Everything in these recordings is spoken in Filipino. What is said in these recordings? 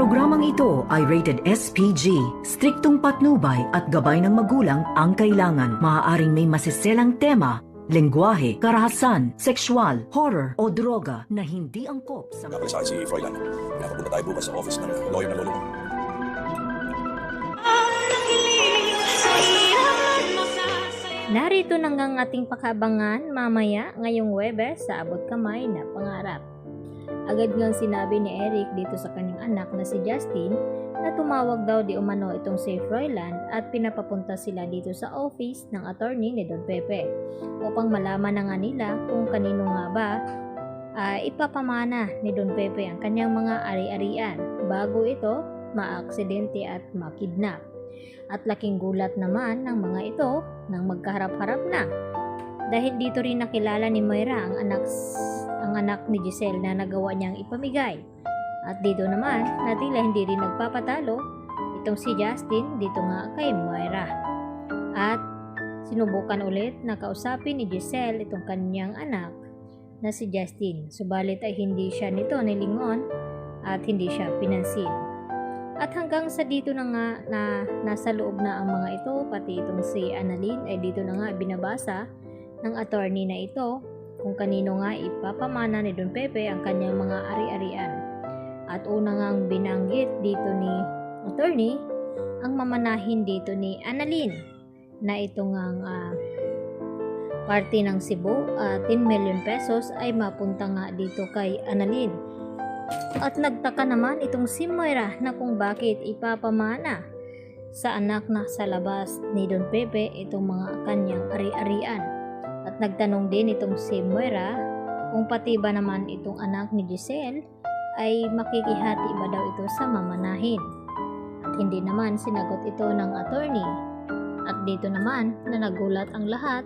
Programang ito ay rated SPG. Striktong patnubay at gabay ng magulang ang kailangan. Maaaring may masiselang tema, lengguwahe, karahasan, sexual, horror o droga na hindi angkop sa... Nga pala sa akin si Froilan. Napapunta tayo bukas sa office ng lawyer na lolo mo. Narito na ang ating pakabangan mamaya ngayong Huwebes sa Abot Kamay na Pangarap. Agad ngang sinabi ni Eric dito sa kanyang anak na si Justin na tumawag daw di umano itong si Froilan at pinapapunta sila dito sa office ng attorney ni Don Pepe upang malaman na nga nila kung kanino nga ba ipapamana ni Don Pepe ang kanyang mga ari-arian bago ito maaksidente at makidnap. At laking gulat naman ng mga ito nang magkaharap-harap na. Dahil dito rin nakilala ni Moira ang anak ni Giselle na nagawa niyang ipamigay. At dito naman na tila hindi rin nagpapatalo itong si Justin dito nga kay Moira. At sinubukan ulit na kausapin ni Giselle itong kanyang anak na si Justin. Subalit ay hindi siya nito nilingon at hindi siya pinansin. At hanggang sa dito na nga na nasa loob na ang mga ito, pati itong si Annalyn ay dito na nga binabasa ng attorney na ito kung kanino nga ipapamana ni Don Pepe ang kanyang mga ari-arian. At una ngang binanggit dito ni attorney ang mamanahin dito ni Annalyn na ito ngang parte ng Cebu, 10 million pesos ay mapunta nga dito kay Annalyn. At nagtaka naman itong si Moira na kung bakit ipapamana sa anak na sa labas ni Don Pepe itong mga kanyang ari-arian. At nagtanong din itong si Moira kung pati ba naman itong anak ni Giselle ay makikihati ba daw ito sa mamanahin. At hindi naman sinagot ito ng attorney. At dito naman na nagulat ang lahat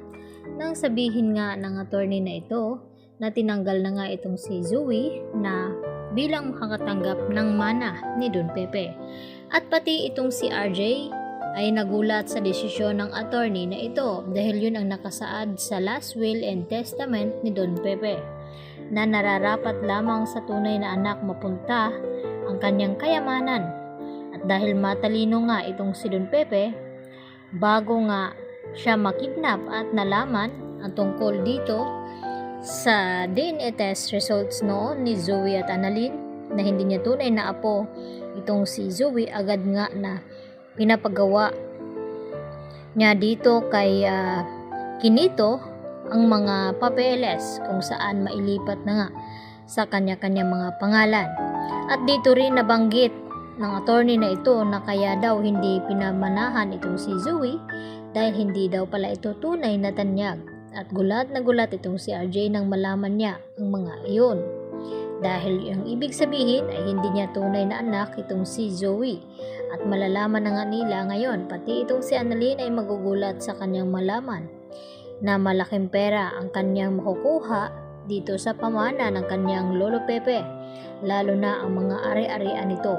nang sabihin nga ng attorney na ito na tinanggal na nga itong si Zoe na bilang makakatanggap ng mana ni Don Pepe. At pati itong si RJ ay nagulat sa desisyon ng attorney na ito dahil yun ang nakasaad sa last will and testament ni Don Pepe na nararapat lamang sa tunay na anak mapunta ang kanyang kayamanan. At dahil matalino nga itong si Don Pepe, bago nga siya makidnap at nalaman ang tungkol dito sa DNA test results noon ni Zoe at Annalyn na hindi niya tunay na apo itong si Zoe, agad nga na pinapagawa niya dito kay Kinito ang mga papeles kung saan mailipat na nga sa kanya-kanya mga pangalan. At dito rin nabanggit ng attorney na ito na kaya daw hindi pinamanahan itong si Zoe dahil hindi daw pala ito tunay na tanyag. At gulat na gulat itong si RJ nang malaman niya ang mga iyon. Dahil ang ibig sabihin ay hindi niya tunay na anak itong si Zoe. At malalaman na nga nila ngayon, pati itong si Annalyn ay magugulat sa kanyang malaman na malaking pera ang kanyang makukuha dito sa pamana ng kanyang Lolo Pepe, lalo na ang mga ari-arian nito.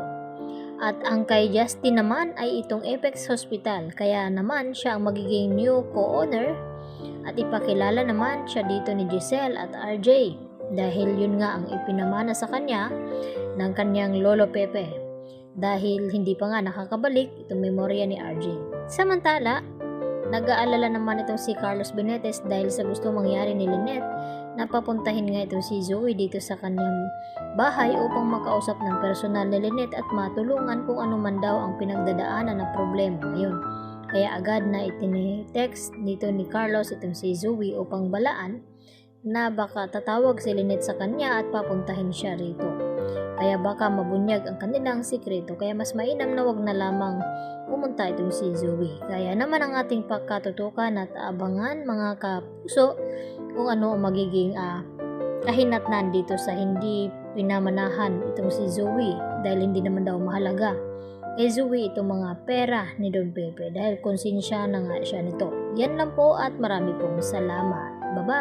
At ang kay Justin naman ay itong Apex Hospital, kaya naman siya ang magiging new co-owner. At ipakilala naman siya dito ni Giselle at RJ dahil yun nga ang ipinamana sa kanya ng kanyang Lolo Pepe dahil hindi pa nga nakakabalik itong memorya ni RJ. Samantala, nag-aalala naman itong si Carlos Benetes dahil sa gusto mangyari ni Lynette na papuntahin nga itong si Zoe dito sa kanyang bahay upang makausap ng personal ni Lynette at matulungan kung ano man daw ang pinagdadaanan na problema ngayon. Kaya agad na itinitext dito ni Carlos itong si Zoe upang balaan na baka tatawag si Lynette sa kanya at papuntahin siya rito. Kaya baka mabunyag ang kanilang sikreto, kaya mas mainam na wag na lamang pumunta itong si Zoe. Kaya naman ang ating pagkatutukan at abangan mga kapuso kung ano ang magiging kahinatnan dito sa hindi pinamanahan itong si Zoe dahil hindi naman daw mahalaga kay Zoe itong mga pera ni Don Pepe dahil konsensya na nga siya nito. Yan lang po at marami pong salamat. Bye-bye!